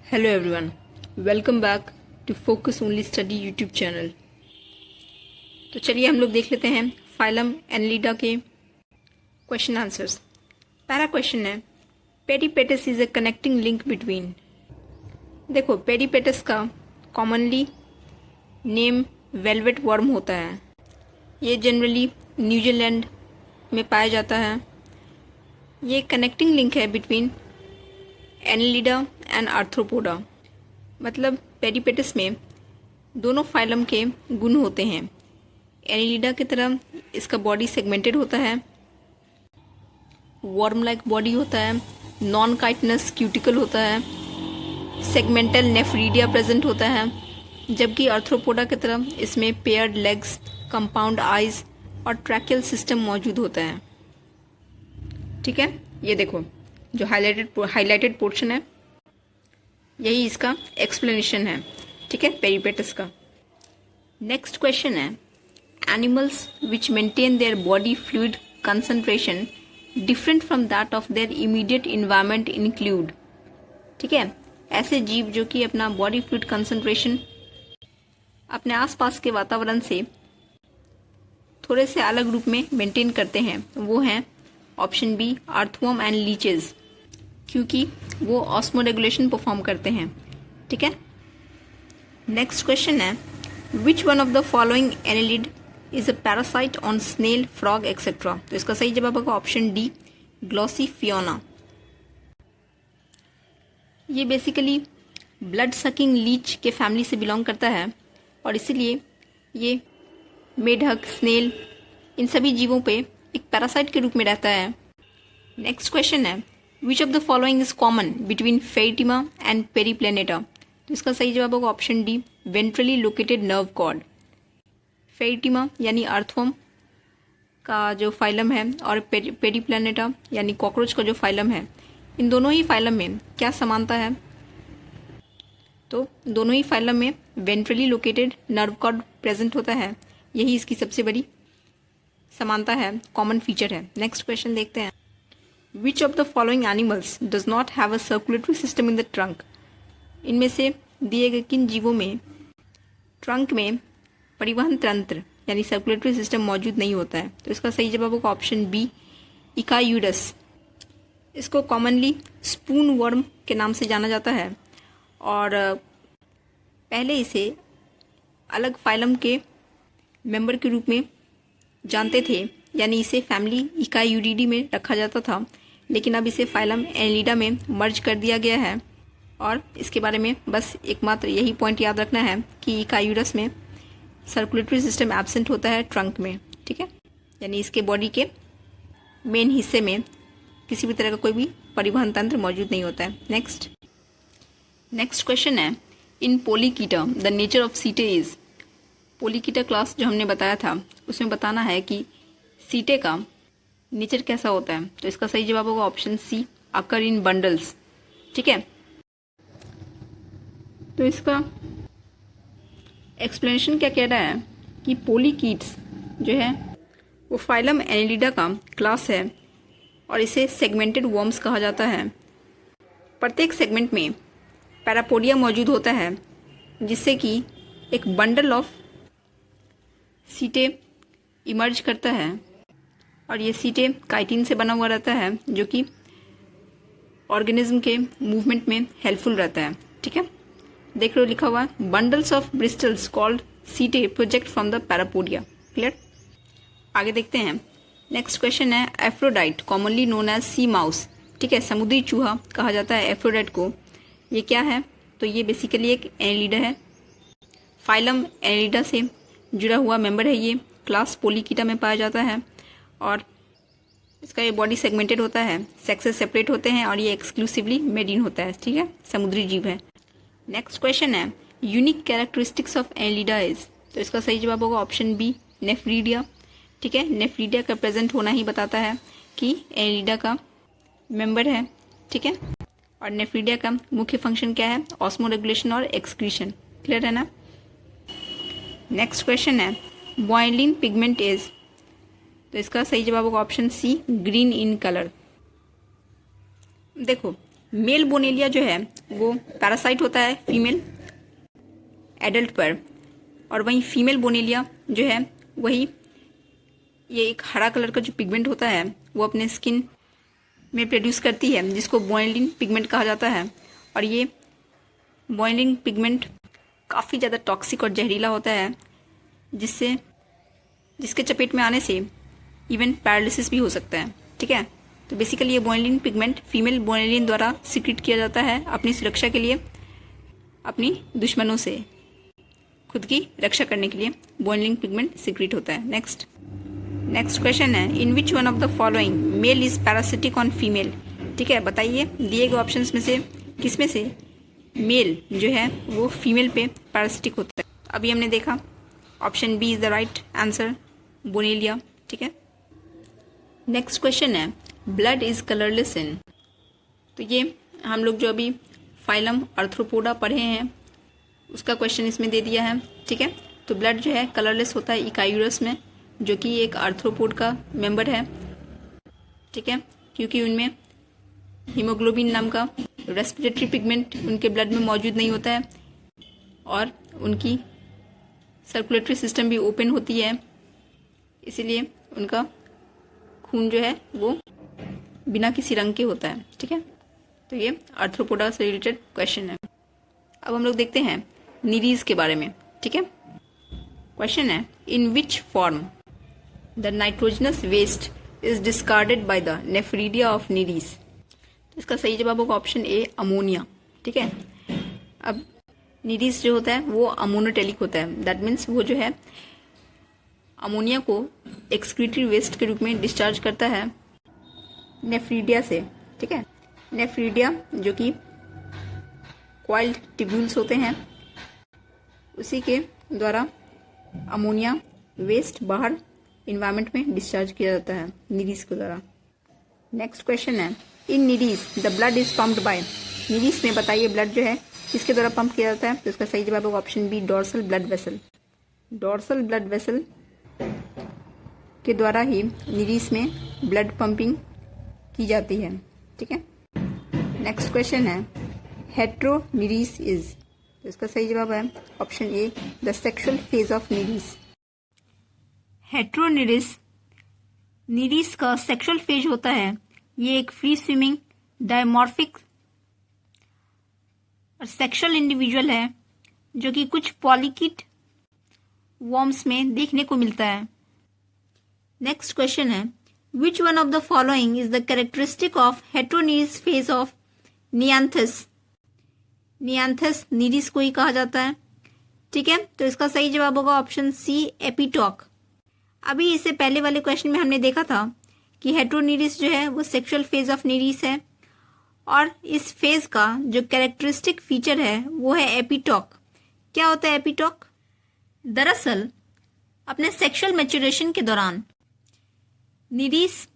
Hello everyone, welcome back to focus only study YouTube channel. तो चलिए हम लोग देख लेते हैं फाइलम एनिलिडा के क्वेश्चन आंसर्स। पहला क्वेश्चन है, Peripatus is a connecting link between. देखो, पेरिपेटस का कॉमनली नेम वेलवेट वर्म होता है। ये जनरली न्यूजीलैंड में पाया जाता है। ये कनेक्टिंग लिंक है बिटवीन एनिलिडा एंड आर्थ्रोपोडा। मतलब पेरिपेटस में दोनों फाइलम के गुण होते हैं। एनिलिडा की तरह इसका बॉडी सेगमेंटेड होता है, वर्म लाइक बॉडी होता है, नॉन काइटनस क्यूटिकल होता है, सेगमेंटल नेफ्रीडिया प्रेजेंट होता है। जबकि आर्थ्रोपोडा की तरह इसमें पेयर्ड लेग्स, कंपाउंड आइज और ट्रैकियल सिस्टम मौजूद होता है। ठीक है, ये देखो जो हाईलाइटेड पोर्शन है यही इसका एक्सप्लेनेशन है। ठीक है, पेरिपेटस का। नेक्स्ट क्वेश्चन है, animals which maintain their body fluid concentration different from that of their immediate environment include. ठीक है, ऐसे जीव जो कि अपना बॉडी फ्लूइड कंसंट्रेशन अपने आसपास के वातावरण से थोड़े से अलग रूप में मेंटेन करते हैं, वो हैं option B earthworm and leeches, क्योंकि वो ऑस्मोरेगुलेशन परफॉर्म करते हैं। ठीक है, नेक्स्ट क्वेश्चन है, which one of the following annelid is a parasite on snail, frog etcetera. तो इसका सही जवाब होगा ऑप्शन डी ग्लॉसिफियोना। ये बेसिकली ब्लड सकिंग लीच के फैमिली से बिलोंग करता है और इसीलिए ये मेढक, स्नेल, इन सभी जीवों पे एक पैरासाइट के रूप में रहता है। नेक्स्ट क्वेश्चन है, which of the following is common between Pheretima and Periplaneta. तो इसका सही जवाब होगा option D ventrally located nerve cord. Pheretima यानी अर्थवर्म का जो फाइलम है और पेरिप्लेनेटा यानी कॉकरोच का जो फाइलम है, इन दोनों ही फाइलम में क्या समानता है? तो दोनों ही फाइलम में ventrally located nerve cord present होता है। यही इसकी सबसे बड़ी समानता है, कॉमन फीचर है। नेक्स्ट क्वेश्चन देखते हैं, which of the following animals does not have a circulatory system in the trunk. इनमें से दिए गए किन जीवों में ट्रंक में परिवहन तंत्र यानी सर्कुलेटरी सिस्टम मौजूद नहीं होता है? तो इसका सही जवाब होगा ऑप्शन बी इकायूडस। इसको कॉमनली स्पून वर्म के नाम से जाना जाता है और पहले इसे अलग फाइलम के मेंबर के रूप में जानते थे, यानी इसे फैमिली इकायूडिडी में रखा जाता था, लेकिन अब इसे फाइलम एनिलिडा में मर्ज कर दिया गया है। और इसके बारे में बस एकमात्र यही पॉइंट याद रखना है कि इकायूडस में सर्कुलेटरी सिस्टम एब्सेंट होता है ट्रंक में। ठीक है, यानी इसके बॉडी के मेन हिस्से में किसी भी तरह का कोई भी परिवहन तंत्र मौजूद नहीं होता है। नेक्स्ट क्वेश्चन है, इन पोलीकीटा द नेचर ऑफ सीटे इज। पोलीकीटा क्लास जो हमने बताया था उसमें बताना है कि सीटे का नेचर कैसा होता है। तो इसका सही जवाब होगा ऑप्शन सी अकर इन बंडल्स। ठीक है, तो इसका एक्सप्लेनेशन क्या कह रहा है कि पोलीकीट्स जो है वो फाइलम एनिलिडा का क्लास है और इसे सेगमेंटेड वर्म्स कहा जाता है। प्रत्येक सेगमेंट में पैरापोडिया मौजूद होता है, जिससे कि एक बंडल ऑफ सीटे इमर्ज करता है और ये सीटे काइटिन से बना हुआ रहता है, जो कि ऑर्गेनिज्म के मूवमेंट में हेल्पफुल रहता है। ठीक है, देख लो लिखा हुआ है बंडल्स ऑफ ब्रिस्टल्स कॉल्ड सीटे project from the parapodia. Clear, आगे देखते हैं। नेक्स्ट क्वेश्चन है, Aphrodite commonly known as sea mouse. ठीक है, समुद्री चूहा कहा जाता है एफ्रोडाइट को। ये क्या है? तो ये बेसिकली एक एनिलिडा है, फाइलम एनिलिडा से जुड़ा हुआ मेंबर है। ये क्लास पोलीकीटा में पाया जाता है और इसका ये बॉडी सेगमेंटेड होता है, सेक्सेस सेपरेट होते हैं और ये एक्सक्लूसिवली मेरीन होता है। ठीक है, समुद्री जीव है। नेक्स्ट क्वेश्चन है, unique characteristics of Annelida is. तो इसका सही जवाब होगा ऑप्शन बी नेफ्रीडिया। ठीक है, नेफ्रीडिया का प्रेजेंट होना ही बताता है कि एनिलिडा का मेंबर है। ठीक है, और नेफ्रीडिया का मुख्य फंक्शन क्या है? ऑस्मो रेगुलेशन और एक्सक्रीशन। क्लियर है ना? नेक्स्ट क्वेश्चन है, बॉयलिन पिगमेंट इज। तो इसका सही जवाब होगा option C green in colour. देखो, मेल बोनेलिया जो है वो पैरासाइट होता है फीमेल एडल्ट पर, और वहीं फीमेल बोनेलिया जो है वही ये एक हरा कलर का जो पिगमेंट होता है वो अपने स्किन में प्रोड्यूस करती है, जिसको बोनेलिन पिगमेंट कहा जाता है। और ये बोनेलिन पिगमेंट काफ़ी ज़्यादा टॉक्सिक और जहरीला होता है, जिसके चपेट में आने से इवन पैरालिसिस भी हो सकता है। ठीक है, तो बेसिकली ये बोनेलिन पिगमेंट फीमेल बोनेलिन द्वारा सीक्रेट किया जाता है अपनी सुरक्षा के लिए, अपनी दुश्मनों से खुद की रक्षा करने के लिए बोनेलिन पिगमेंट सीक्रेट होता है। नेक्स्ट क्वेश्चन है, in which one of the following male is parasitic on female. ठीक है, बताइए दिए गए ऑप्शंस में से किस में से मेल जो है वो फीमेल पे पैरासिटिक होता है। अभी हमने देखा option B is the right answer, Bonellia. ठीक है, नेक्स्ट क्वेश्चन है, ब्लड इज कलरलेस इन। तो ये हम लोग जो अभी फाइलम आर्थ्रोपोडा पढ़े हैं उसका क्वेश्चन इसमें दे दिया है। ठीक है, तो ब्लड जो है कलरलेस होता है इकायूरस में, जो कि एक आर्थ्रोपोड का मेंबर है। ठीक है, क्योंकि उनमें हीमोग्लोबिन नाम का रेस्पिरेटरी पिगमेंट उनके ब्लड में मौजूद नहीं होता है, और उनकी सर्कुलेटरी सिस्टम भी ओपन होती है, इसीलिए उनका खून जो है वो बिना किसी रंग के होता है। ठीक है, तो ये आर्थ्रोपोडा से रिलेटेड क्वेश्चन है। अब हम लोग देखते हैं नीरीज के बारे में। ठीक है, क्वेश्चन है, in which form the nitrogenous waste is discarded by the nephridia of Nereis. तो इसका सही जवाब होगा ऑप्शन ए, अमोनिया। ठीक है, अब नीरीज जो होता है वो अमोनोटेलिक होता है, दैट मीन्स वो जो है अमोनिया को एक्सक्रीटरी वेस्ट के रूप में डिस्चार्ज करता है नेफ्रीडिया से। ठीक है, नेफ्रीडिया जो कि कॉइल्ड ट्यूब्यूल्स होते हैं, उसी के द्वारा अमोनिया वेस्ट बाहर इन्वायरमेंट में डिस्चार्ज किया जाता है नीरीज के द्वारा। नेक्स्ट क्वेश्चन है, in Nereis the blood is pumped by. Nereis में बताइए ब्लड जो है किसके द्वारा पंप किया जाता है। तो इसका सही जवाब होगा option B, dorsal blood vessel. Dorsal blood vessel के द्वारा ही नीरीज में ब्लड पंपिंग की जाती है। ठीक है, नेक्स्ट क्वेश्चन है, हेट्रोनीरीज इज। तो इसका सही जवाब है option A, the sexual phase of Nereis. Heteronereis Nereis का सेक्सुअल फेज होता है। ये एक फ्री स्विमिंग डायमॉर्फिक और सेक्सुअल इंडिविजुअल है, जो कि कुछ पॉलीकिट वॉर्म्स में देखने को मिलता है। नेक्स्ट क्वेश्चन है, which one of the following is the characteristic of heteronereis phase of Neanthes. Neanthes Nereis को ही कहा जाता है। ठीक है, तो इसका सही जवाब होगा ऑप्शन सी, एपिटॉक। अभी इससे पहले वाले क्वेश्चन में हमने देखा था कि हेट्रोनीरीज जो है वो सेक्सुअल फेज ऑफ नीरीज है, और इस फेज का जो कैरेक्टरिस्टिक फीचर है वो है एपिटॉक। क्या होता है एपिटॉक? दरअसल अपने सेक्सुअल मैच्योरेशन के दौरान नीरीज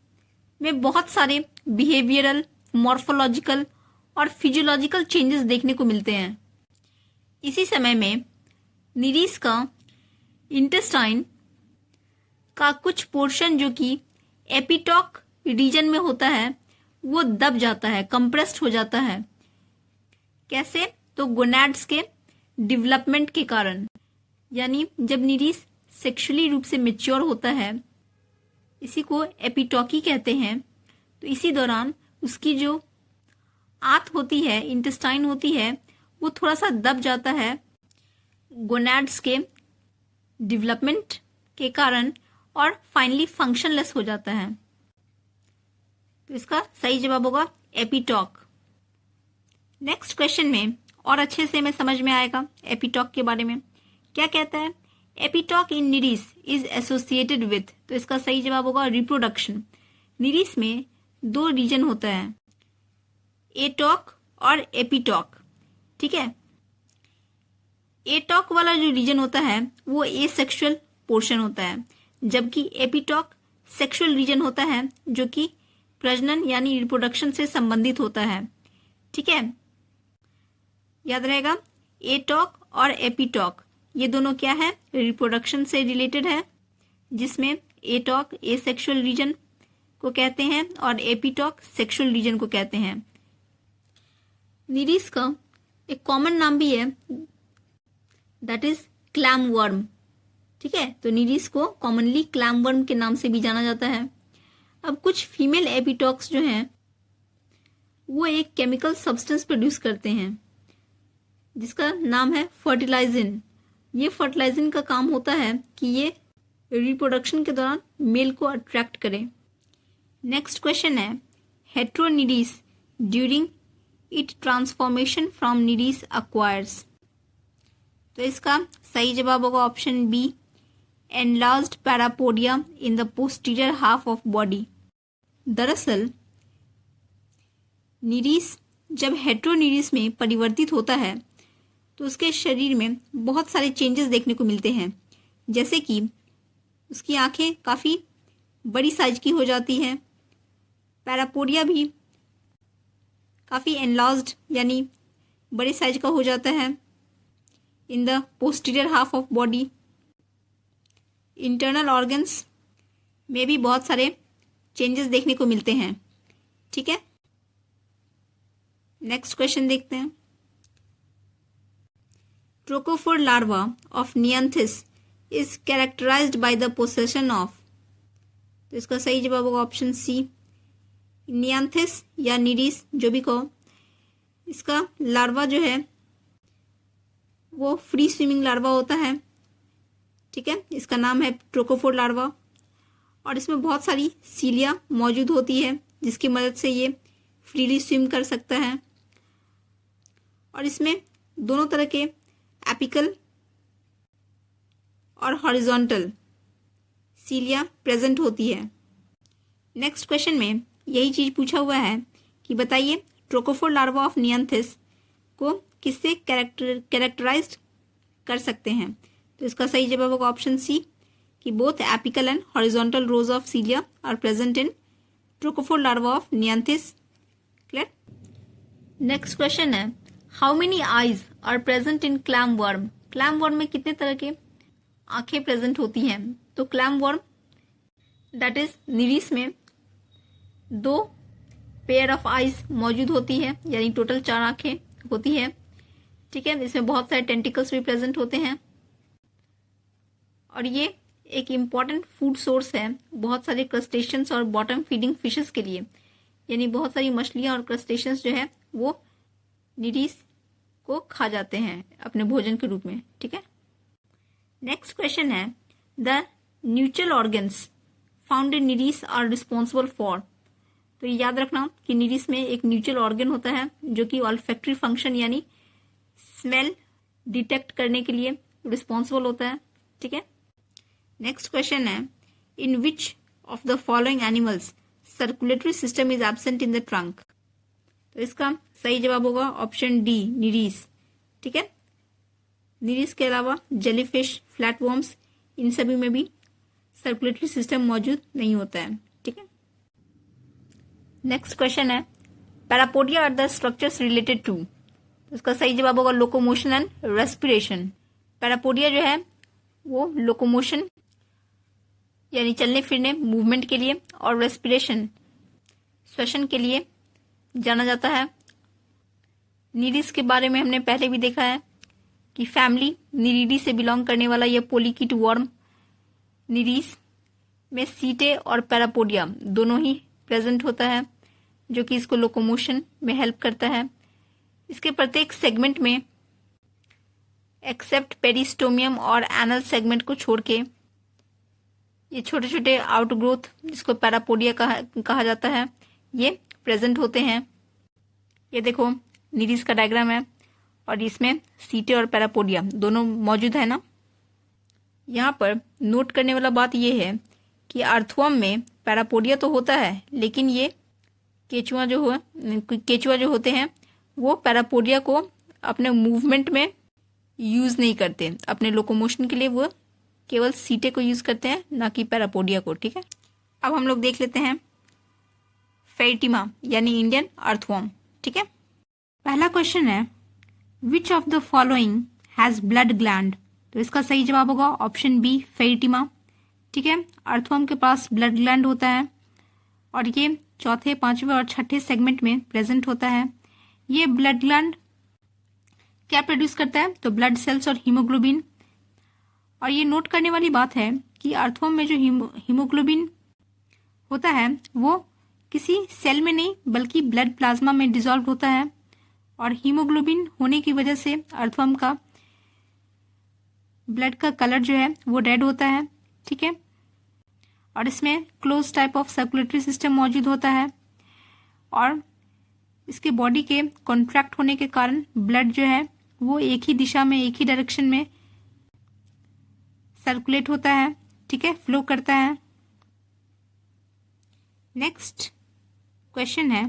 में बहुत सारे बिहेवियरल, मॉर्फोलॉजिकल और फिजियोलॉजिकल चेंजेस देखने को मिलते हैं। इसी समय में नीरीज का इंटेस्टाइन का कुछ पोर्शन जो कि एपिटॉक रीजन में होता है वो दब जाता है, कंप्रेस्ड हो जाता है। कैसे? तो गोनैड्स के डेवलपमेंट के कारण, यानी जब नीरीज सेक्सुअली रूप से मैच्योर होता है, इसी को एपिटॉकी कहते हैं। तो इसी दौरान उसकी जो आंत होती है, इंटेस्टाइन होती है, वो थोड़ा सा दब जाता है गोनैड्स के डेवलपमेंट के कारण, और फाइनली फंक्शनलेस हो जाता है। तो इसका सही जवाब होगा एपिटॉक। नेक्स्ट क्वेश्चन में और अच्छे से हमें समझ में आएगा एपिटॉक के बारे में। क्या कहता है? एपिटॉक इन नीरीज इज एसोसिएटेड विथ। तो इसका सही जवाब होगा रिप्रोडक्शन। नीरीज में दो रीजन होता है, एटॉक और एपिटॉक। ठीक है, एटॉक वाला जो रीजन होता है वो एसेक्सुअल पोर्शन होता है, जबकि एपिटॉक सेक्सुअल रीजन होता है जो कि प्रजनन यानी रिप्रोडक्शन से संबंधित होता है। ठीक है, याद रहेगा एटॉक और एपिटॉक ये दोनों क्या है? रिप्रोडक्शन से रिलेटेड है, जिसमें एटॉक एसेक्सुअल रीजन को कहते हैं और एपिटॉक सेक्सुअल रीजन को कहते हैं। निरीस का एक कॉमन नाम भी है, दैट इज क्लैम वर्म। ठीक है, तो निरीस को कॉमनली क्लैम वर्म के नाम से भी जाना जाता है। अब कुछ फीमेल एपिटॉक्स जो हैं वो एक केमिकल सब्सटेंस प्रोड्यूस करते हैं जिसका नाम है फर्टिलाइजिन। ये फर्टिलाइजिन का काम होता है कि ये रिप्रोडक्शन के दौरान मेल को अट्रैक्ट करे। नेक्स्ट क्वेश्चन है, heteronereis during it transformation from Nereis acquires. तो इसका सही जवाब होगा option B, enlarged parapodia in the posterior half of body. दरअसल निडीस जब हेट्रोनिडीस में परिवर्तित होता है तो उसके शरीर में बहुत सारे चेंजेस देखने को मिलते हैं, जैसे कि उसकी आंखें काफ़ी बड़ी साइज की हो जाती हैं, पैरापोडिया भी काफ़ी एनलार्ज्ड यानी बड़े साइज का हो जाता है इन the posterior half of body. Internal organs में भी बहुत सारे चेंजेस देखने को मिलते हैं। ठीक है, नेक्स्ट क्वेश्चन देखते हैं। Trochophore larva of Neanthes is characterised by the possession of. तो इसका सही जवाब होगा ऑप्शन सी, नियांथिस या निडीस जो भी कहो, इसका लार्वा जो है वो फ्री स्विमिंग लार्वा होता है। ठीक है, इसका नाम है ट्रोकोफोर लार्वा और इसमें बहुत सारी सीलिया मौजूद होती है जिसकी मदद से ये फ्रीली स्विम कर सकता है और इसमें दोनों तरह के एपिकल और हॉरिजॉन्टल सीलिया प्रेजेंट होती है। नेक्स्ट क्वेश्चन में यही चीज पूछा हुआ है कि बताइए ट्रोकोफोर लार्वा ऑफ नियांथिस को किससे कैरेक्टराइज्ड कर सकते हैं। तो इसका सही जवाब होगा ऑप्शन सी कि both apical and horizontal rows of cilia are present in trochophore larva of Neanthes. Clear. Next question है, how many eyes are present in clam worm. Clam worm में कितने तरह के आंखें प्रेजेंट होती हैं। तो clam worm that is Nereis में 2 पेयर ऑफ आईज मौजूद होती है, यानी टोटल 4 आंखें होती है। ठीक है, इसमें बहुत सारे टेंटिकल्स भी प्रेजेंट होते हैं और ये एक इम्पॉर्टेंट फूड सोर्स है बहुत सारे क्रस्टेशियंस और बॉटम फीडिंग फिशेस के लिए, यानी बहुत सारी मछलियां और क्रस्टेशियंस जो है वो निडीस को खा जाते हैं अपने भोजन के रूप में। ठीक है, नेक्स्ट क्वेश्चन है, the neutral organs found in Nereis are responsible for. तो याद रखना कि निडीस में एक न्यूट्रल ऑर्गन होता है जो कि ऑल्फैक्टरी फंक्शन यानी स्मेल डिटेक्ट करने के लिए रिस्पॉन्सिबल होता है। ठीक है, नेक्स्ट क्वेश्चन है, in which of the following animals circulatory system is absent in the trunk. तो इसका सही जवाब होगा ऑप्शन डी, निडीस। ठीक है, निडीस के अलावा जेलीफिश, फ्लैटवर्म्स, इन सभी में भी सर्कुलेटरी सिस्टम मौजूद नहीं होता है। ठीक है, नेक्स्ट क्वेश्चन है, parapodia are the structures related to. इसका सही जवाब होगा लोकोमोशन एंड रेस्पिरेशन। पैरापोडिया जो है वो लोकोमोशन यानी चलने फिरने मूवमेंट के लिए और रेस्पिरेशन श्वसन के लिए जाना जाता है। निडीस के बारे में हमने पहले भी देखा है कि फैमिली निरीडी से बिलोंग करने वाला यह पोलिकिट वर्म निडीस में सीटे और पैरापोडिया दोनों ही प्रेजेंट होता है जो कि इसको लोकोमोशन में हेल्प करता है। इसके प्रत्येक सेगमेंट में एक्सेप्ट पेरिस्टोमियम और एनल सेगमेंट को छोड़ के ये छोटे छोटे आउटग्रोथ जिसको पैरापोडिया कहा जाता है ये प्रेजेंट होते हैं। ये देखो निडीस का डायग्राम है और इसमें सीटे और पैरापोडिया दोनों मौजूद है ना। यहाँ पर नोट करने वाला बात यह है कि अर्थवर्म में पैरापोडिया तो होता है लेकिन ये केचुआ जो होते हैं वो पैरापोडिया को अपने मूवमेंट में यूज नहीं करते, अपने लोकोमोशन के लिए वो केवल सीटे को यूज करते हैं ना कि पैरापोडिया को। ठीक है, अब हम लोग देख लेते हैं फेरिटिमा यानी इंडियन अर्थवर्म। ठीक है, पहला क्वेश्चन है, which of the following has blood gland. तो इसका सही जवाब होगा ऑप्शन बी, फेरिटिमा। ठीक है, अर्थवर्म के पास ब्लड ग्लैंड होता है और ये चौथे, पांचवें और छठे सेगमेंट में प्रेजेंट होता है। ये ब्लड ग्लैंड क्या प्रोड्यूस करता है, तो ब्लड सेल्स और हीमोग्लोबिन। और ये नोट करने वाली बात है कि अर्थवर्म में जो हीमोग्लोबिन होता है वो किसी सेल में नहीं बल्कि ब्लड प्लाज्मा में डिसॉल्व होता है, और हीमोग्लोबिन होने की वजह से अर्थवर्म का ब्लड का कलर जो है वो रेड होता है, ठीक है। और इसमें close type of circulatory system मौजूद होता है, और इसके बॉडी के कॉन्ट्रैक्ट होने के कारण ब्लड जो है वो एक ही दिशा में, एक ही डायरेक्शन में सर्कुलेट होता है, ठीक है, फ्लो करता है। नेक्स्ट क्वेश्चन है,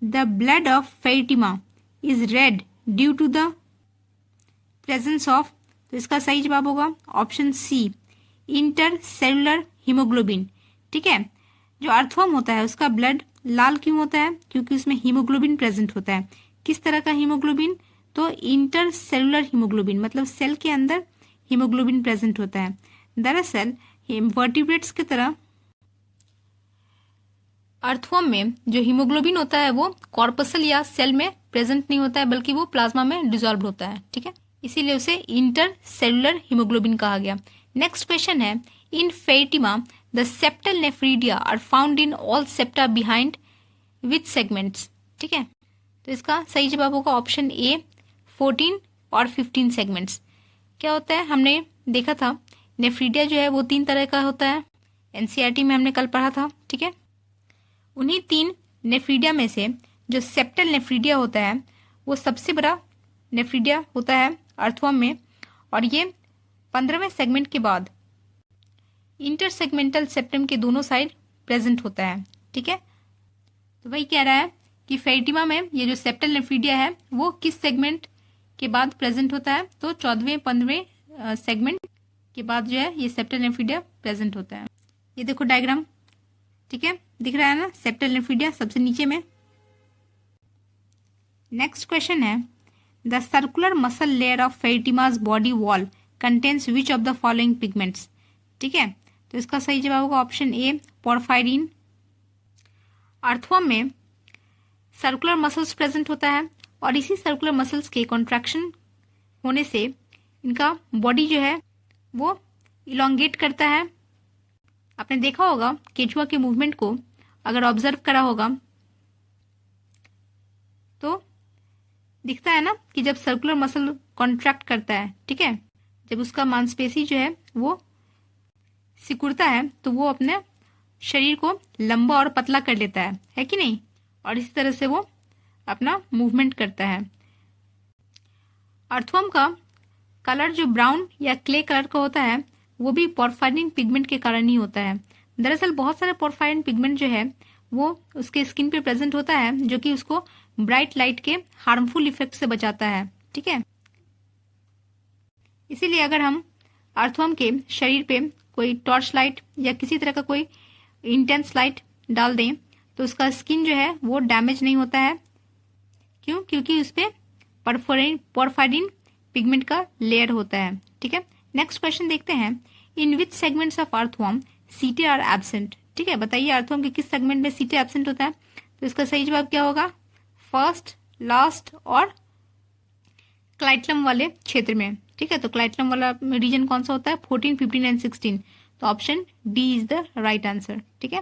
the blood of pheretima is red due to the presence of, तो इसका सही जवाब होगा ऑप्शन सी, इंटरसेलुलर हीमोग्लोबिन, ठीक है। जो अर्थवर्म होता है उसका ब्लड लाल क्यों होता है, क्योंकि उसमें हीमोग्लोबिन प्रेजेंट होता है। किस तरह का हीमोग्लोबिन, तो इंटरसेलुलर हीमोग्लोबिन, मतलब सेल के अंदर हीमोग्लोबिन प्रेजेंट होता है। दरअसल वर्टिब्रेट्स की तरह अर्थवर्म में जो हीमोग्लोबिन होता है वो कॉर्पसल या सेल में प्रेजेंट नहीं होता है, बल्कि वो प्लाज्मा में डिसॉल्व होता है, ठीक है, इसीलिए उसे इंटरसेलुलर हीमोग्लोबिन कहा गया। नेक्स्ट क्वेश्चन है, in Pheretima the septal nephridia are found in all septa behind which segments, ठीक है। तो इसका सही जवाब होगा ऑप्शन ए, 14 और 15 सेगमेंट्स। क्या होता है, हमने देखा था नेफ्रीडिया जो है वो 3 तरह का होता है, एनसीईआरटी में हमने कल पढ़ा था, ठीक है। उन्हीं 3 नेफ्रीडिया में से जो सेप्टल नेफ्रीडिया होता है वो सबसे बड़ा नेफ्रीडिया होता है अर्थवर्म में, और ये 15वें सेगमेंट के बाद इंटरसेगमेंटल सेप्टम के दोनों साइड प्रेजेंट होता है, ठीक है। तो वही कह रहा है कि फेरिटिमा में ये जो सेप्टल नेफ्रीडिया है वो किस सेगमेंट के बाद प्रेजेंट होता है, तो 14वें 15वें सेगमेंट के बाद जो है ये सेप्टल नेफ्रीडिया प्रेजेंट होता है। ये देखो डायग्राम, ठीक है, दिख रहा है ना, सेप्टल नेफ्रीडिया सबसे नीचे में। नेक्स्ट क्वेश्चन है, the circular muscle layer of Pheretima's body wall contains which of the following pigments, ठीक है। तो इसका सही जवाब होगा ऑप्शन ए, पोरफायरिन। अर्थवर्म में सर्कुलर मसल्स प्रेजेंट होता है, और इसी सर्कुलर मसल्स के कॉन्ट्रैक्शन होने से इनका बॉडी जो है वो इलोंगेट करता है। आपने देखा होगा केचुआ के मूवमेंट को अगर ऑब्जर्व करा होगा तो दिखता है ना कि जब सर्कुलर मसल कॉन्ट्रैक्ट करता है, ठीक है, जब उसका मांसपेशी जो है वो सिकुड़ता है तो वो अपने शरीर को लंबा और पतला कर लेता है कि नहीं, और इसी तरह से वो अपना मूवमेंट करता है। अर्थवर्म का कलर जो ब्राउन या क्ले कलर का होता है वो भी पोरफायरिन पिगमेंट के कारण ही होता है। दरअसल बहुत सारे पोरफायरिन पिगमेंट जो है वो उसके स्किन पे प्रेजेंट होता है, जो कि उसको ब्राइट लाइट के हार्मफुल इफेक्ट से बचाता है, ठीक है। इसीलिए अगर हम अर्थवर्म के शरीर पे कोई टॉर्च लाइट या किसी तरह का कोई इंटेंस लाइट डाल दें तो उसका स्किन जो है वो डैमेज नहीं होता है। क्यों? क्योंकि उस पर पोरफायरिन पिगमेंट का लेयर होता है, ठीक है। नेक्स्ट क्वेश्चन देखते हैं, इन विच सेगमेंट्स ऑफ अर्थवर्म सीटे आर एब्सेंट, ठीक है। बताइए अर्थवर्म के किस सेगमेंट में सीटे एब्सेंट होता है, तो इसका सही जवाब क्या होगा, फर्स्ट, लास्ट और क्लाइटलम वाले क्षेत्र में, ठीक है। तो क्लाइटलम वाला रीजन कौन सा होता है, 14, 15 एंड 16। तो option D is the right answer, ठीक है।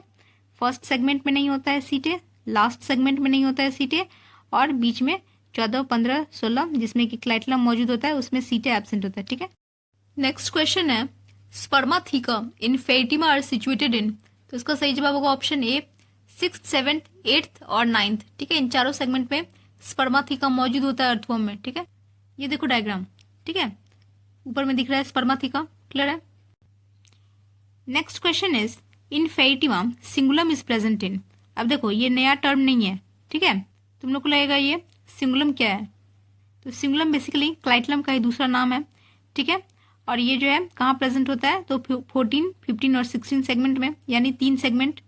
फर्स्ट सेगमेंट में नहीं होता है सीटे, लास्ट सेगमेंट में नहीं होता है सीटे, और बीच में 14, 15, 16 जिसमें कि क्लाइटलम मौजूद होता है उसमें सीटे एब्सेंट होता है, ठीक है। नेक्स्ट क्वेश्चन है, स्पर्माथिका इन फेरिटिमा आर सिचुएटेड इन, तो इसका सही जवाब होगा ऑप्शन ए, 6th, 7th, 8th और 9th, ठीक है। इन चारों सेगमेंट में स्पर्माथिका मौजूद होता है अर्थवर्म में, ठीक है। ये देखो डायग्राम, ठीक है, ऊपर में दिख रहा है स्पर्माथिका, क्लियर है। Next question is, in Pheretima cingulum is present in. अब देखो ये नया टर्म नहीं है, ठीक है, तुम लोग को लगेगा ये सिंगुलम क्या है, तो सिंगुलम बेसिकली क्लाइटलम का ही दूसरा नाम है, ठीक है। और ये जो है कहाँ प्रेजेंट होता है, तो 14, 15 और 16 सेगमेंट में, यानी 3 सेगमेंट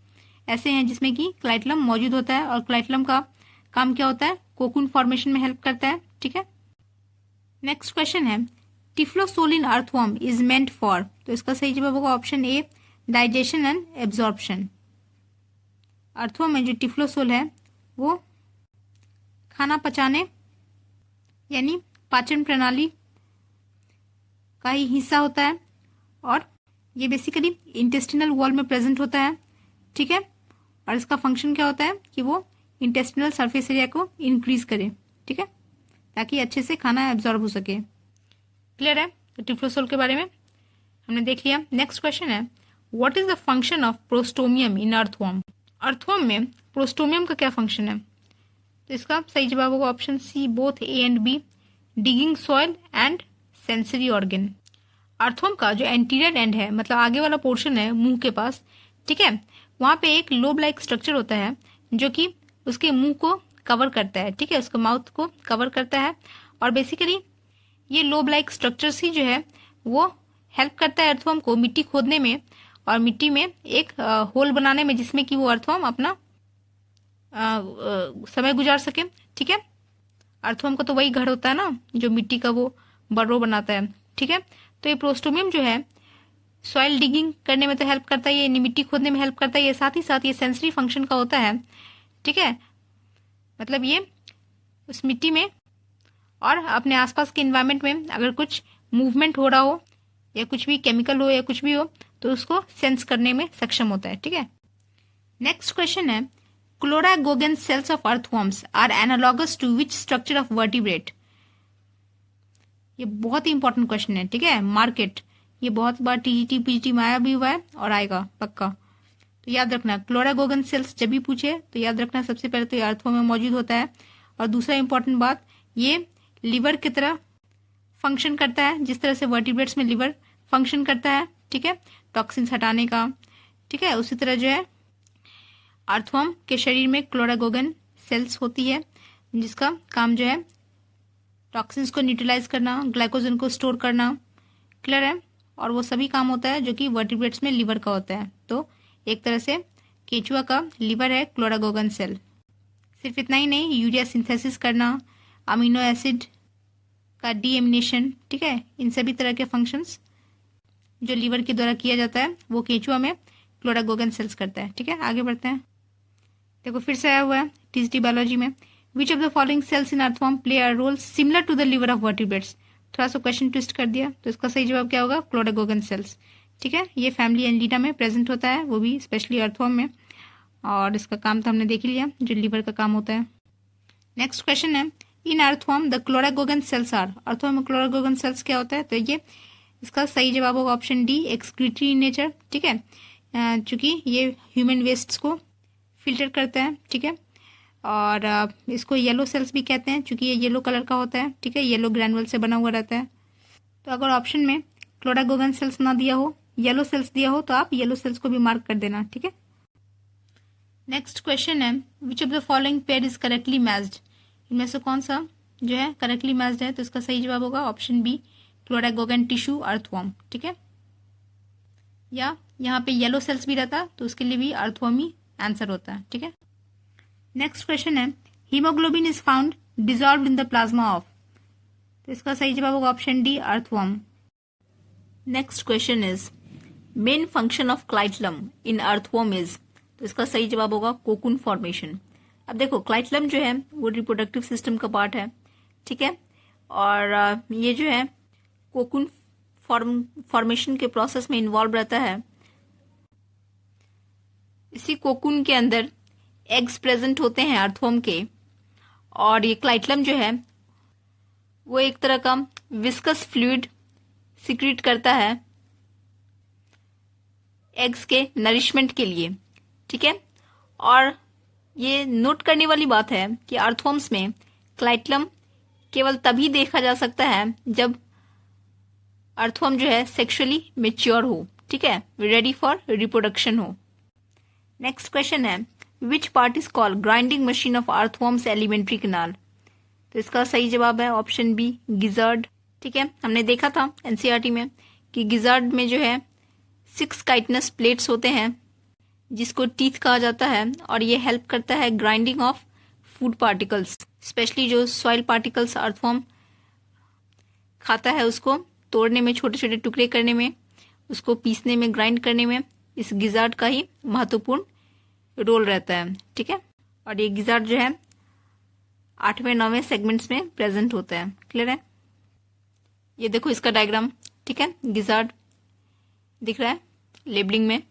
ऐसे हैं जिसमें कि क्लाइटलम मौजूद होता है, और क्लाइटलम का काम क्या होता है, कोकून फॉर्मेशन में हेल्प करता है, ठीक है। नेक्स्ट क्वेश्चन है, typhlosole in earthworm is meant for, तो इसका सही जवाब होगा option A, digestion and absorption. Earthworm में जो टिफ्लोसोल है वो खाना पचाने यानी पाचन प्रणाली का ही हिस्सा होता है और ये बेसिकली इंटेस्टिनल वॉल में प्रेजेंट होता है, ठीक है। और इसका फंक्शन क्या होता है कि वो इंटेस्टिनल सरफेस एरिया को इंक्रीज करे, ठीक है, ताकि अच्छे से खाना एब्जॉर्ब हो सके। क्लियर है? तो टिफ्लोसोल के बारे में हमने देख लिया। नेक्स्ट क्वेश्चन है, what is the function of prostomium in earthworm? Earthworm में प्रोस्टोमियम का क्या फंक्शन है? तो इसका सही जवाब होगा option C, both A and B, digging soil and sensory organ. Earthworm का जो एंटीरियर एंड है, मतलब आगे वाला पोर्शन है मुंह के पास, ठीक है, वहां पे एक लोब लाइक स्ट्रक्चर होता है जो कि उसके मुंह को कवर करता है, ठीक है, उसके माउथ को कवर करता है। और बेसिकली ये लोब लाइक स्ट्रक्चर्स ही जो है वो हेल्प करता है अर्थवर्म को मिट्टी खोदने में और मिट्टी में एक होल बनाने में, जिसमें कि वो अर्थवर्म अपना समय गुजार सके, ठीक है। अर्थवर्म का तो वही घर होता है ना जो मिट्टी का वो बर्रो बनाता है, ठीक है। तो ये प्रोस्टोमियम जो है सॉइल डिगिंग करने में तो हेल्प करता है, ये मिट्टी खोदने में हेल्प करता है, ये साथ ही साथ ये सेंसरी फंक्शन का होता है, ठीक है। मतलब ये उस मिट्टी में और अपने आसपास के इन्वायरमेंट में अगर कुछ मूवमेंट हो रहा हो या कुछ भी केमिकल हो या कुछ भी हो तो उसको सेंस करने में सक्षम होता है, ठीक है। नेक्स्ट क्वेश्चन है, chloragogen cells of earthworms are analogous to which structure of vertebrate? ये बहुत ही इंपॉर्टेंट क्वेश्चन है, ठीक है, मार्केट, ये बहुत बार टीजीटी पीजीटी में आया भी हुआ है और आएगा पक्का। तो याद रखना, क्लोरागोगन सेल्स जब भी पूछे तो याद रखना सबसे पहले तो ये अर्थवर्म में मौजूद होता है, और दूसरा इंपॉर्टेंट बात, ये लिवर की तरह फंक्शन करता है जिस तरह से वर्टिब्रेट्स में लिवर फंक्शन करता है, ठीक है, टॉक्सिन्स हटाने का, ठीक है। उसी तरह जो है अर्थवर्म के शरीर में क्लोरागोगन सेल्स होती है जिसका काम जो है टॉक्सिन्स को न्यूट्रलाइज करना, ग्लाइकोजन को स्टोर करना, क्लियर है। और वो सभी काम होता है जो कि वर्टिब्रेट्स में लिवर का होता है। तो एक तरह से केचुआ का लिवर है क्लोरागोगन सेल। सिर्फ इतना ही नहीं, यूरिया सिंथेसिस करना, अमीनो एसिड का डीएमिनेशन, ठीक है, इन सभी तरह के फंक्शंस जो लिवर के द्वारा किया जाता है वो केचुआ में क्लोरागोगन सेल्स करता है, ठीक है। आगे बढ़ते हैं, देखो फिर से आया हुआ है टीजीटी बायोलॉजी में, which of the following cells in earthworm play a role similar to the liver of vertebrates? थोड़ा सा क्वेश्चन ट्विस्ट कर दिया, तो इसका सही जवाब क्या होगा? क्लोरागोगन सेल्स, ठीक है। ये फैमिली एनलिटा में प्रेजेंट होता है, वो भी स्पेशली अर्थवर्म में, और इसका काम तो हमने देख ही लिया जो लिवर का काम होता है। नेक्स्ट क्वेश्चन है, in earthworm the chloragogen cells are? Earthworm में क्लोरागोगन सेल्स क्या होता है? तो ये इसका सही जवाब होगा option D, excretory in nature, ठीक है, चूंकि ये ह्यूमन वेस्ट्स को फिल्टर करता है, ठीक है। और इसको येलो सेल्स भी कहते हैं चूंकि ये येलो कलर का होता है, ठीक है, येलो ग्रैनुअल से बना हुआ रहता है। तो अगर ऑप्शन में क्लोरागोगन सेल्स ना दिया हो, येलो सेल्स दिया हो, तो आप येलो सेल्स को भी मार्क कर देना, ठीक है। नेक्स्ट क्वेश्चन है, which of the following pair is correctly matched? इनमें से कौन सा जो है करेक्टली मैच्ड है? तो इसका सही जवाब होगा ऑप्शन बी, क्लोरागोगन टिश्यू अर्थवर्म, ठीक है। या यहाँ पे येलो सेल्स भी रहता तो उसके लिए भी अर्थवर्म ही आंसर होता है, ठीक है। नेक्स्ट क्वेश्चन है, haemoglobin is found dissolve in the plasma of? तो इसका सही जवाब होगा option D, earthworm. Next question is, main function of क्लाइटलम in earthworm is? तो इसका सही जवाब होगा कोकून फॉर्मेशन। अब देखो क्लाइटलम जो है वो रिप्रोडक्टिव सिस्टम का पार्ट है, ठीक है, और ये जो है कोकून फॉर्मेशन के प्रोसेस में इन्वॉल्व रहता है। इसी कोकून के अंदर एग्स प्रेजेंट होते हैं अर्थवर्म के, और ये क्लाइटलम जो है वो एक तरह का विस्कस फ्लूइड सिक्रीट करता है एग्स के नरिशमेंट के लिए, ठीक है। और ये नोट करने वाली बात है कि अर्थवर्म्स में क्लाइटलम केवल तभी देखा जा सकता है जब अर्थवर्म जो है सेक्सुअली मेच्योर हो, ठीक है, रेडी फॉर रिप्रोडक्शन हो। नेक्स्ट क्वेश्चन है, which part is called grinding machine of earthworms alimentary canal? तो इसका सही जवाब है ऑप्शन बी, गिजर्ड, ठीक है। हमने देखा था एनसीईआरटी में कि गिजर्ड में जो है 6 काइटनस प्लेट्स होते हैं जिसको टीथ कहा जाता है, और ये हेल्प करता है grinding of food particles, specially जो सॉइल पार्टिकल्स अर्थवर्म खाता है उसको तोड़ने में, छोटे छोटे टुकड़े करने में, उसको पीसने में, ग्राइंड करने में इस गिजार्ड का ही महत्वपूर्ण रोल रहता है, ठीक है। और ये गिजार्ड जो है 8वें 9वें सेगमेंट्स में प्रेजेंट होता है। क्लियर है? ये देखो इसका डायग्राम, ठीक है, गिजार्ड दिख रहा है लेबलिंग में।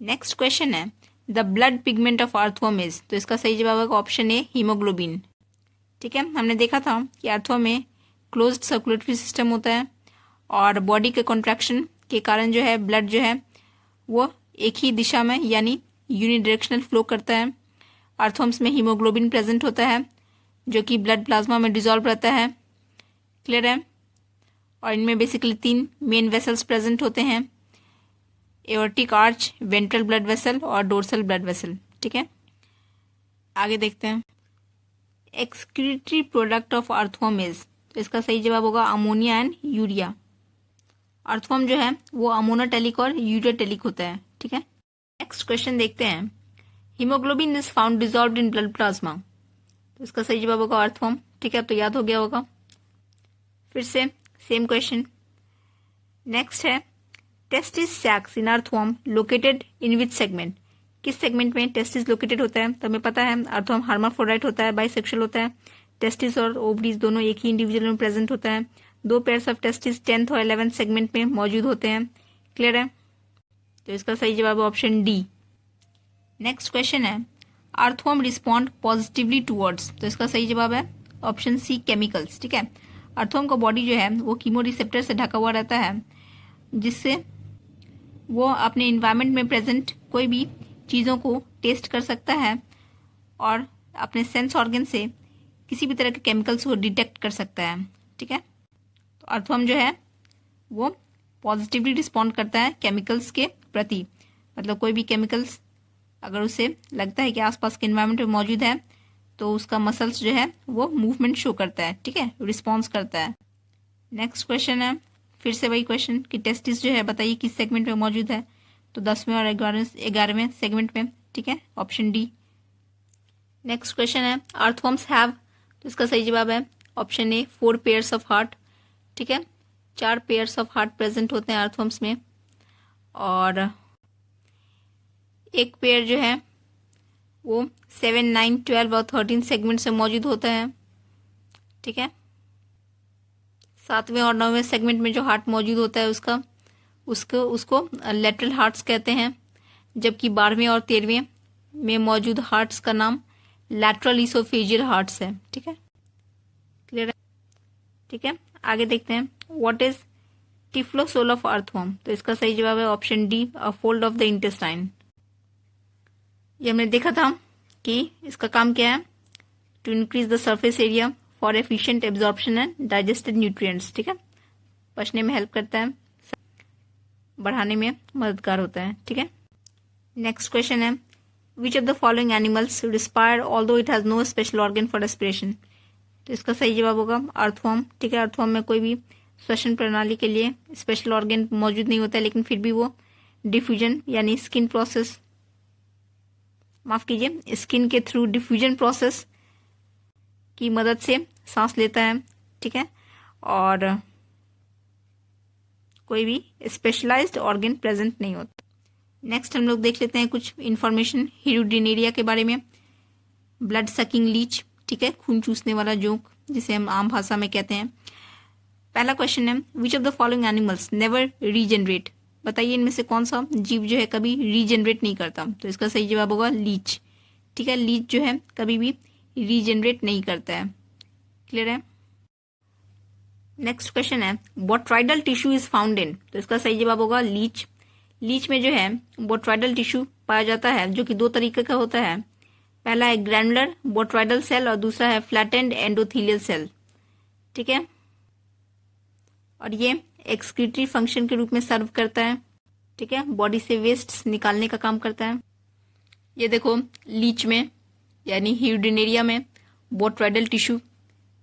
नेक्स्ट क्वेश्चन है the blood pigment of earthworm is, तो इसका सही जवाब होगा ऑप्शन ए हीमोग्लोबिन। ठीक है, हमने देखा था कि अर्थवर्म में क्लोज्ड सर्कुलेटरी सिस्टम होता है और बॉडी के कॉन्ट्रैक्शन के कारण जो है ब्लड जो है वो एक ही दिशा में यानी यूनिडायरेक्शनल फ्लो करता है। अर्थवर्म्स में हीमोग्लोबिन प्रेजेंट होता है जो कि ब्लड प्लाज्मा में डिजॉल्व रहता है। क्लियर है? और इनमें बेसिकली 3 मेन वेसल्स प्रेजेंट होते हैं, aortic arch, ventral blood vessel और डोर्सल ब्लड वेसल। ठीक है, आगे देखते हैं। Excretory product of earthworm is, तो इसका सही जवाब होगा अमोनिया एंड यूरिया। अर्थवर्म जो है वो अमोनोटेलिक और यूरियाटेलिक होता है। ठीक है, नेक्स्ट क्वेश्चन देखते हैं। Haemoglobin is found dissolved in blood plasma, तो इसका सही जवाब होगा अर्थवर्म। ठीक है, अब तो याद हो गया होगा। फिर से सेम क्वेश्चन। नेक्स्ट है testis sacs in earthworm located in which segment, किस सेगमेंट में टेस्टिस लोकेटेड होता है? तो हमें पता है अर्थवर्म हर्माफ्रोडाइट होता है, बाइसेक्सुअल होता है। टेस्टिस और ओवरीज दोनों एक ही इंडिविजुअल में प्रेजेंट होता है। 2 पेयर्स ऑफ टेस्टिस 10th और 11th सेगमेंट में मौजूद होते हैं। क्लियर है? तो इसका सही जवाब है ऑप्शन डी। नेक्स्ट क्वेश्चन है अर्थवर्म रिस्पॉन्ड पॉजिटिवली टूवर्ड्स, तो इसका सही जवाब है ऑप्शन सी केमिकल्स। ठीक है, अर्थवर्म का बॉडी जो है वो कीमो रिसेप्टर से ढका हुआ रहता है जिससे वो अपने इन्वायरमेंट में प्रेजेंट कोई भी चीज़ों को टेस्ट कर सकता है और अपने सेंस ऑर्गन से किसी भी तरह के केमिकल्स को डिटेक्ट कर सकता है। ठीक है, तो अर्थवर्म जो है वो पॉजिटिवली रिस्पॉन्ड करता है केमिकल्स के प्रति, मतलब कोई भी केमिकल्स अगर उसे लगता है कि आसपास के इन्वायरमेंट में मौजूद है तो उसका मसल्स जो है वो मूवमेंट शो करता है। ठीक है, रिस्पॉन्स करता है। नेक्स्ट क्वेश्चन है फिर से वही क्वेश्चन कि टेस्टिस जो है बताइए किस सेगमेंट में मौजूद है? तो 10वें और 11वें सेगमेंट में। ठीक है, ऑप्शन डी। नेक्स्ट क्वेश्चन है अर्थवर्म्स हैव, तो इसका सही जवाब है option A 4 pairs of heart. ठीक है, 4 पेयर्स ऑफ हार्ट प्रेजेंट होते हैं अर्थवर्म्स में और एक पेयर जो है वो 7, 9, 12 और 13 सेगमेंट से मौजूद होता है। ठीक है, 7वें और 9वें सेगमेंट में जो हार्ट मौजूद होता है उसको लेटरल हार्ट्स कहते हैं, जबकि 12वें और 13वें में मौजूद हार्ट्स का नाम लैटरल इसोफेजियल हार्ट्स है। ठीक है, क्लियर है? ठीक है, आगे देखते हैं what is typhlosole of earthworm, तो इसका सही जवाब है option D a fold of the intestine. ये हमने देखा था कि इसका काम क्या है, to increase the surface area for efficient absorption and digested nutrients. ठीक है, पचने में हेल्प करता है, बढ़ाने में मददगार होता है। ठीक है, नेक्स्ट क्वेश्चन है which of the following animals respire although it has no special organ for respiration, तो इसका सही जवाब होगा अर्थवर्म। ठीक है, अर्थवर्म में कोई भी श्वसन प्रणाली के लिए स्पेशल ऑर्गन मौजूद नहीं होता है, लेकिन फिर भी वो डिफ्यूजन यानी स्किन प्रोसेस, माफ कीजिए, स्किन के थ्रू डिफ्यूजन प्रोसेस की मदद से सांस लेता है। ठीक है, और कोई भी स्पेशलाइज्ड ऑर्गन प्रेजेंट नहीं होता। नेक्स्ट हम लोग देख लेते हैं कुछ इंफॉर्मेशन हीरोडिनेरिया के बारे में। ब्लड सकिंग लीच, ठीक है, खून चूसने वाला जोंक जिसे हम आम भाषा में कहते हैं। पहला क्वेश्चन है which of the following animals never regenerate, बताइए इनमें से कौन सा जीव जो है कभी रीजनरेट नहीं करता? तो इसका सही जवाब होगा लीच। ठीक है, लीच जो है कभी भी रीजनरेट नहीं करता है। क्लियर है? नेक्स्ट क्वेश्चन है बोट्राइडल टिश्यू इज फाउंड इन, तो इसका सही जवाब होगा लीच। लीच में जो है बोट्राइडल टिश्यू पाया जाता है जो कि 2 तरीके का होता है। पहला है ग्रैनुलर बोट्राइडल सेल और दूसरा है फ्लैटेंड एंडोथेलियल सेल। ठीक है, और ये एक्सक्रीटरी फंक्शन के रूप में सर्व करता है। ठीक है, बॉडी से वेस्ट निकालने का काम करता है। ये देखो लीच में यानी हीरोडिनेरिया में बोट्राइडल टिश्यू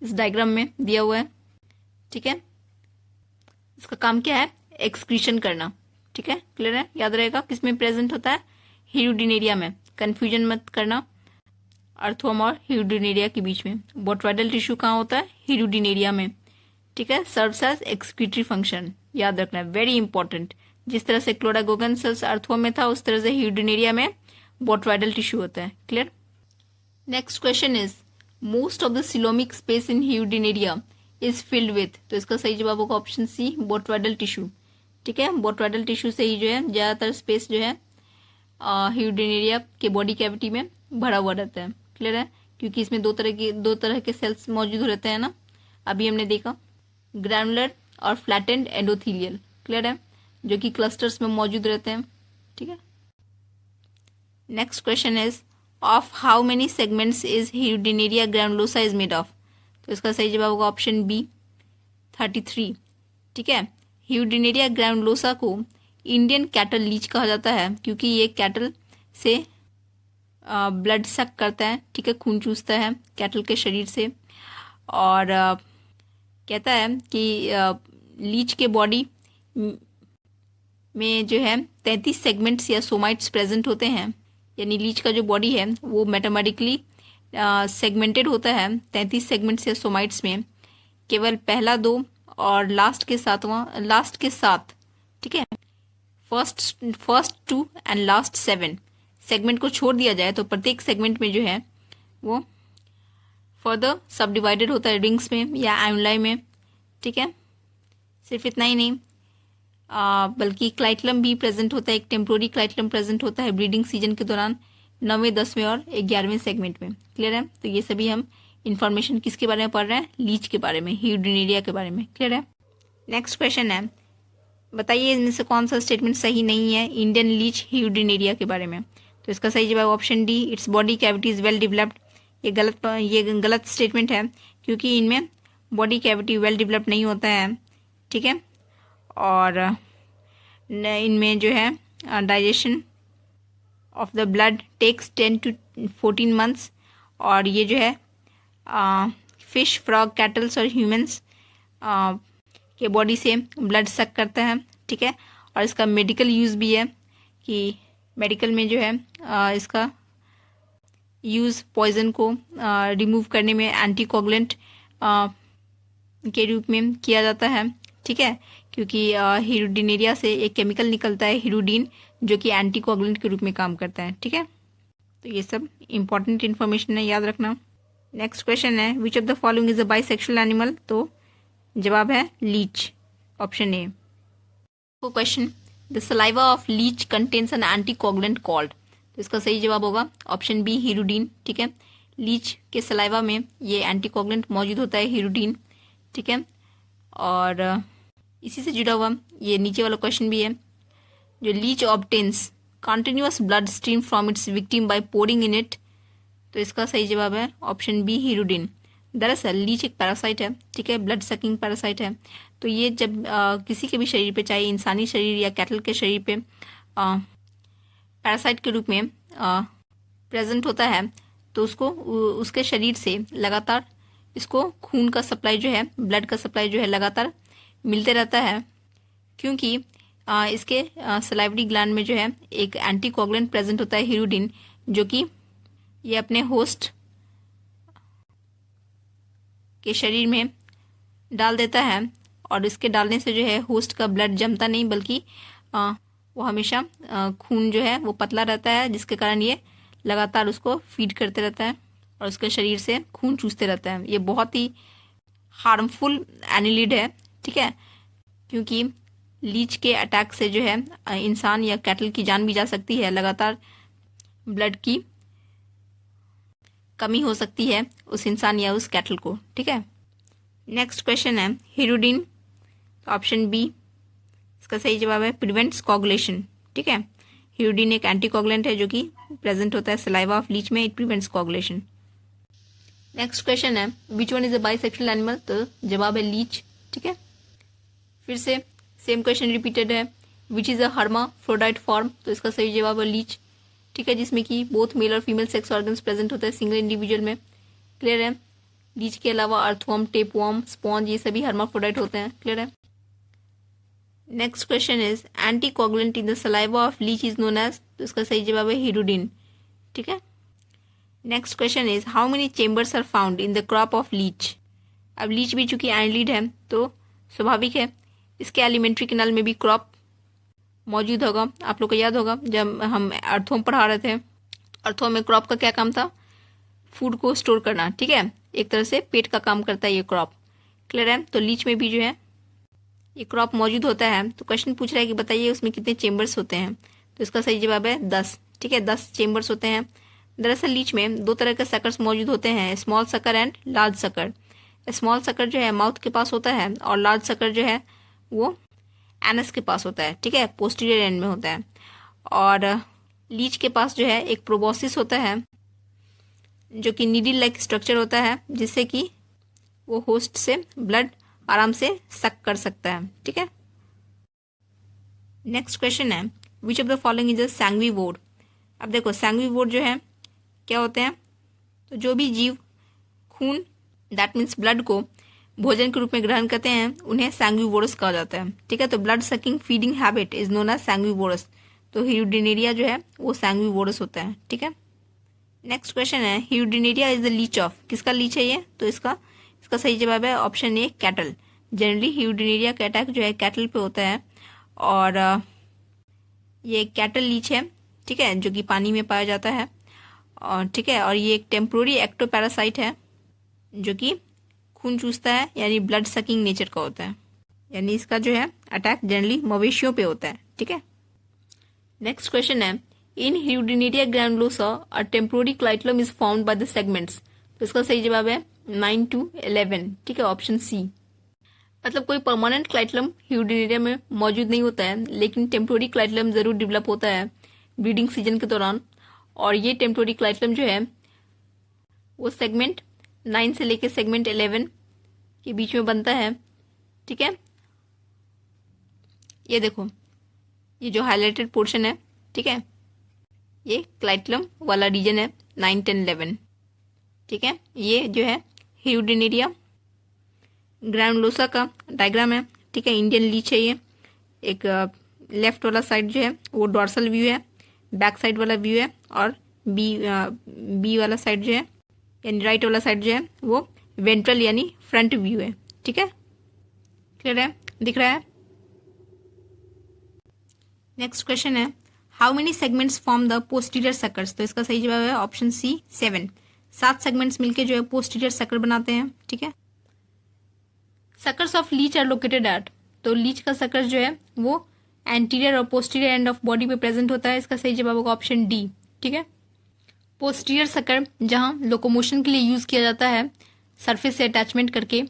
इस डायग्राम में दिया हुआ है। ठीक है, इसका काम क्या है? एक्सक्रीशन करना। ठीक है, क्लियर है? याद रहेगा किसमें प्रेजेंट होता है? हीरोडिनेरिया में। कंफ्यूजन मत करना अर्थवर्म और हीरोडिनेरिया के बीच में। बोट्राइडल टिश्यू कहाँ होता है? हीरोडिनेरिया में। ठीक है, सर्व्स एज एक्सक्रीटरी फंक्शन, याद रखना है, वेरी इंपॉर्टेंट। जिस तरह से क्लोरागोगन सेल्स अर्थवर्म में था उस तरह से हीरोडिनेरिया में बोट्राइडल टिश्यू होता है। Clear? Next question is most of the coelomic space in Hirudinaria is filled with, तो इसका सही जवाब होगा ऑप्शन सी, बोट्रोइडल टिश्यू। ठीक है, बोट्रोइडल टिश्यू से ही जो है ज़्यादातर स्पेस जो है ह्यूडिनेरिया के बॉडी कैविटी में भरा हुआ रहता है। क्लियर है, क्योंकि इसमें दो तरह के सेल्स मौजूद रहते हैं ना, अभी हमने देखा ग्रैनुलर और फ्लैटेंड एंडोथीलियल। क्लियर है, जो कि क्लस्टर्स में मौजूद रहते हैं। ठीक है, next question is of how many segments is Hirudinaria granulosa is made of, तो इसका सही जवाब होगा ऑप्शन बी 33। ठीक है, ह्यूडिनेरिया ग्रैनुलोसा को इंडियन कैटल लीच कहा जाता है क्योंकि ये कैटल से ब्लड सक करता है। ठीक है, खून चूसता है कैटल के शरीर से, और कहता है कि लीच के बॉडी में जो है 33 सेगमेंट्स या सोमाइट्स प्रेजेंट होते हैं, यानी लीच का जो बॉडी है वो मैथमेटिकली सेगमेंटेड होता है 33 सेगमेंट्स या सोमाइट्स में। केवल पहला 2 और लास्ट के 7। ठीक है, फर्स्ट 2 एंड लास्ट 7 सेगमेंट को छोड़ दिया जाए तो प्रत्येक सेगमेंट में जो है वो फर्दर सब डिवाइडेड होता है रिंग्स में या एनुलाई में। ठीक है, सिर्फ इतना ही नहीं बल्कि क्लाइटलम भी प्रेजेंट होता है, एक टेम्पोररी क्लाइटलम प्रेजेंट होता है ब्रीडिंग सीजन के दौरान 9वें, 10वें और 11वें सेगमेंट में। क्लियर है, तो ये सभी हम इंफॉर्मेशन किसके बारे में पढ़ रहे हैं, लीच के बारे में, ह्यूडिनेरिया के बारे में। क्लियर है, नेक्स्ट क्वेश्चन है, बताइए इनमें से कौन सा स्टेटमेंट सही नहीं है इंडियन लीच ह्यूडिनेरिया के बारे में। तो इसका सही जवाब option D, its body cavity is well developed. ये गलत स्टेटमेंट है क्योंकि इनमें बॉडी कैविटी वेल डेवलप्ड नहीं होता है। ठीक है, और इनमें जो है digestion of the blood takes 10 to 14 months, और ये जो है फिश, फ्रॉग, कैटल्स और ह्यूमंस के बॉडी से ब्लड सक करता है। ठीक है, और इसका मेडिकल यूज़ भी है कि मेडिकल में जो है इसका यूज़ पॉइजन को रिमूव करने में एंटीकोगुलेंट के रूप में किया जाता है। ठीक है, क्योंकि ह्यूडिनेरिया से एक केमिकल निकलता है हीरोडीन, जो कि एंटीकोगुलेंट के रूप में काम करता है। ठीक है, तो ये सब इंपॉर्टेंट इन्फॉर्मेशन है, याद रखना। नेक्स्ट क्वेश्चन है, which of the following is a bisexual animal, तो जवाब है leech, option A. Question, the saliva of leech contains an anticoagulant called, तो इसका सही जवाब होगा ऑप्शन बी, हीरोडीन। ठीक है, लीच के सलाइवा में ये एंटीकोगुलेंट मौजूद होता है, हीरोडीन। ठीक है, और इसी से जुड़ा हुआ ये नीचे वाला क्वेश्चन भी है, जो leech obtains continuous blood stream from its victim by pouring in it, तो इसका सही जवाब है ऑप्शन बी, हीरोडीन। दरअसल लीच एक पैरासाइट है। ठीक है, ब्लड सकिंग पैरासाइट है। तो ये जब किसी के भी शरीर पे, चाहे इंसानी शरीर या कैटल के शरीर पे पैरासाइट के रूप में प्रेजेंट होता है, तो उसको उसके शरीर से लगातार इसको खून का सप्लाई जो है, ब्लड का सप्लाई जो है लगातार मिलते रहता है, क्योंकि इसके सलाइवरी ग्लैंड में जो है एक एंटीकोगुलेंट प्रेजेंट होता है, हीरोडीन, जो कि ये अपने होस्ट के शरीर में डाल देता है, और इसके डालने से जो है होस्ट का ब्लड जमता नहीं, बल्कि वो हमेशा खून जो है वो पतला रहता है, जिसके कारण ये लगातार उसको फीड करते रहता है और उसके शरीर से खून चूसते रहता है। ये बहुत ही हार्मफुल एनिलिड है। ठीक है, क्योंकि लीच के अटैक से जो है इंसान या कैटल की जान भी जा सकती है, लगातार ब्लड की कमी हो सकती है उस इंसान या उस कैटल को। ठीक है, नेक्स्ट क्वेश्चन है, हीरोडीन, ऑप्शन बी इसका सही जवाब है, प्रिवेंट्स कोगुलेशन। ठीक है, हीरोडीन एक एंटीकोगुलेंट है जो कि प्रेजेंट होता है सलाइवा ऑफ लीच में, it prevents coagulation. Next question है, which one is a bisexual animal, तो जवाब है लीच। ठीक है, फिर से सेम क्वेश्चन रिपीटेड है, which is a hermaphrodite form, तो इसका सही जवाब है लीच। ठीक है, जिसमें कि बोथ मेल और फीमेल सेक्स ऑर्गन्स प्रेजेंट होता है सिंगल इंडिविजुअल में। क्लियर है, लीच के अलावा अर्थवर्म, टेपवर्म, स्पॉन्ज, ये सभी हर्माफ्रोडाइट होते हैं। क्लियर है। Next question is, anticoagulant in the saliva of leech is known as, तो इसका सही जवाब है हीरोडीन। ठीक है, next question is, how many chambers are found in the crop of leech. अब लीच भी चूंकि एनिलिड है तो स्वाभाविक है इसके एलिमेंट्री कैनाल में भी क्रॉप मौजूद होगा। आप लोग को याद होगा जब हम अर्थवर्म पढ़ा रहे थे, अर्थवर्म में क्रॉप का क्या काम था, फूड को स्टोर करना, ठीक है। एक तरह से पेट का काम करता है ये क्रॉप। क्लियर है। तो लीच में भी जो है ये क्रॉप मौजूद होता है। तो क्वेश्चन पूछ रहा है कि बताइए उसमें कितने चेम्बर्स होते हैं। तो इसका सही जवाब है 10, ठीक है। 10 चेम्बर्स होते हैं। दरअसल लीच में 2 तरह के सकर्स मौजूद होते हैं, small sucker and large sucker. Small sucker जो है माउथ के पास होता है और लार्ज सकर जो है वो एनस के पास होता है, ठीक है, पोस्टीरियर एंड में होता है। और लीच के पास जो है एक प्रोबोसिस होता है जो कि नीडल लाइक स्ट्रक्चर होता है, जिससे कि वो होस्ट से ब्लड आराम से सक कर सकता है, ठीक है। नेक्स्ट क्वेश्चन है which of the following is a sanguivore. अब देखो सैंग्विवोर जो है क्या होते हैं, तो जो भी जीव खून दैट मीन्स ब्लड को भोजन के रूप में ग्रहण करते हैं उन्हें सैंग्विवोरस कहा जाता है, ठीक है। तो blood sucking feeding habit is known as sanguivorous. तो ह्यूडिनेरिया जो है वो सैंग्विवोरस होता है, ठीक है। नेक्स्ट क्वेश्चन है ह्यूडिनेरिया इज द लीच ऑफ। किसका लीच है ये, तो इसका सही जवाब है ऑप्शन ए कैटल। जनरली ह्यूडिनेरिया का अटैक जो है कैटल पे होता है और ये कैटल लीच है, ठीक है, जो कि पानी में पाया जाता है और ठीक है। और ये एक टेम्पोररी एक्टोपैरासाइट है जो कि खून चूसता है, यानी ब्लड सकिंग नेचर का होता है, यानी इसका जो है अटैक जनरली मवेशियों पे होता है, ठीक है। नेक्स्ट क्वेश्चन है in Hirudinaria granulosa a temporary clitellum is found by the segments. तो इसका सही जवाब है 9 to 11, ठीक है, ऑप्शन सी। मतलब कोई परमानेंट क्लाइटलम ह्यूडिनेरिया में मौजूद नहीं होता है, लेकिन टेम्पोररी क्लाइटलम जरूर डेवलप होता है ब्रीडिंग सीजन के दौरान। और ये टेम्पोररी क्लाइटलम जो है वो सेगमेंट 9 से लेकर सेगमेंट 11 के बीच में बनता है, ठीक है। ये देखो ये जो हाईलाइटेड पोर्शन है, ठीक है, ये क्लाइटलम वाला रीजन है 9, 10, 11, ठीक है। ये जो है ह्यूडिनेरिया ग्रैनुलोसा का डायग्राम है, ठीक है। इंडियन लीच है ये। एक लेफ्ट वाला साइड जो है वो डॉर्सल व्यू है, बैक साइड वाला व्यू है, और बी वाला साइड जो है यानी राइट वाला साइड जो है वो वेंट्रल यानी फ्रंट व्यू है, ठीक है। क्लियर है, दिख रहा है। नेक्स्ट क्वेश्चन है how many segments form the posterior suckers. तो इसका सही जवाब है ऑप्शन सी 7। 7 सेगमेंट्स मिलके जो है पोस्टीरियर सकर बनाते हैं, ठीक है। Suckers of leech are located at. तो लीच का सकर्स जो है वो एंटीरियर और पोस्टीरियर एंड ऑफ बॉडी पे प्रेजेंट होता है। इसका सही जवाब होगा ऑप्शन डी, ठीक है। पोस्टीरियर सकर जहां लोकोमोशन के लिए यूज किया जाता है सरफेस से अटैचमेंट करके,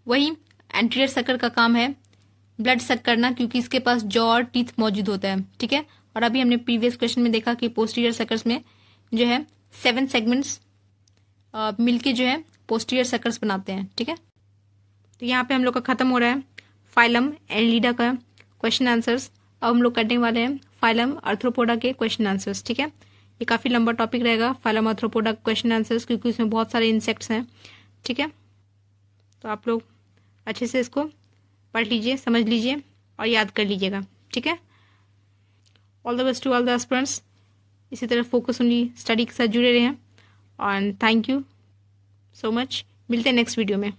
वही एंटीरियर सकर का काम है ब्लड सक करना, क्योंकि इसके पास जॉ और टीथ मौजूद होता है, ठीक है। और अभी हमने प्रीवियस क्वेश्चन में देखा कि पोस्टीरियर सकर्स में जो है 7 सेगमेंट्स मिलके जो है पोस्टीरियर सकर्स बनाते हैं, ठीक है। तो यहाँ पे हम लोग का खत्म हो रहा है फाइलम एनलिडा का क्वेश्चन आंसर्स। अब हम लोग करने वाले हैं फाइलम आर्थ्रोपोडा के क्वेश्चन आंसर्स, ठीक है। ये काफ़ी लंबा टॉपिक रहेगा फाइलम आर्थ्रोपोडा क्वेश्चन आंसर्स, क्योंकि इसमें बहुत सारे इंसेक्ट्स हैं, ठीक है। तो आप लोग अच्छे से इसको पढ़ लीजिए, समझ लीजिए और याद कर लीजिएगा, ठीक है। All the best to all the aspirants. इसी तरह फोकस ओनली स्टडी के साथ जुड़े रहें और थैंक यू सो मच। मिलते हैं नेक्स्ट वीडियो में।